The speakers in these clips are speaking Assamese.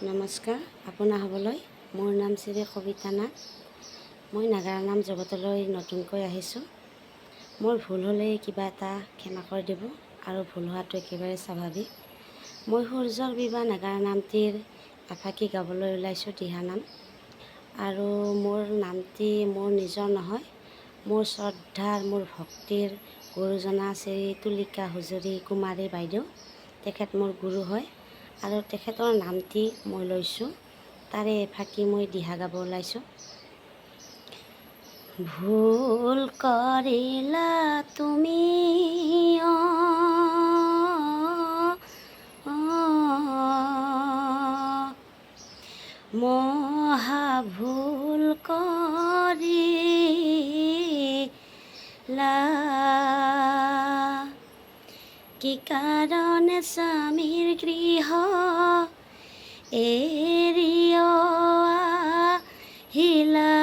নমস্কাৰ, আপোনাৰ হ'বলৈ মোৰ নাম শ্ৰী কবিতা নাথ। মই নাগাৰা নাম জগতলৈ নতুনকৈ আহিছোঁ। মোৰ ভুল হ'লে কিবা এটা ক্ষমা কৰি দিব আৰু ভুল হোৱাটো একেবাৰে স্বাভাৱিক। মই সূৰ্যৰ বিবাহ নাগাৰা নামটিৰ এফাকি গাবলৈ ওলাইছোঁ দিহানাম। আৰু মোৰ নামটি মোৰ নিজৰ নহয়, মোৰ শ্ৰদ্ধাৰ মোৰ ভক্তিৰ গুৰুজনা শ্ৰী তুলিকা হুজুৰী কুমাৰী বাইদেউ, তেখেত মোৰ গুৰু হয় আৰু তেখেতৰ নামটি মই লৈছোঁ। তাৰে এফাকি মই দিহা গাব ওলাইছোঁ। ভুল কৰিলা তুমি মহা ভুল কৰিলা, কি কাৰণে স্বামীৰ গৃহ এৰি আহিলা,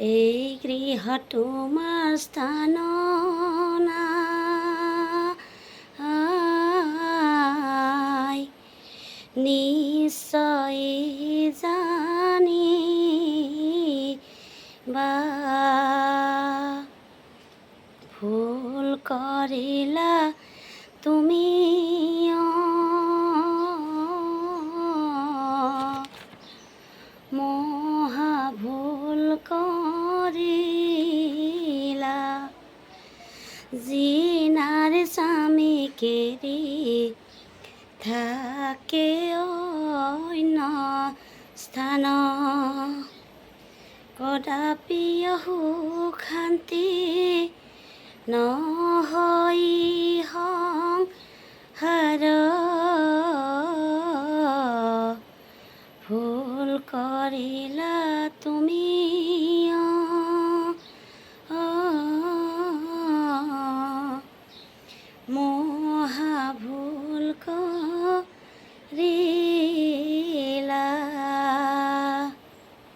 এই গৃহ তোমাৰ স্থান নাই, নিশ্চয় জানিবা। ভুল কৰিলা তুমি মহা ভুল কৰিলা, যি নাৰী স্বামীক এৰি থাকে অন্য স্থান, কদাপি সুখ শান্তি নহয় সংসাৰ, ভুল কৰিলা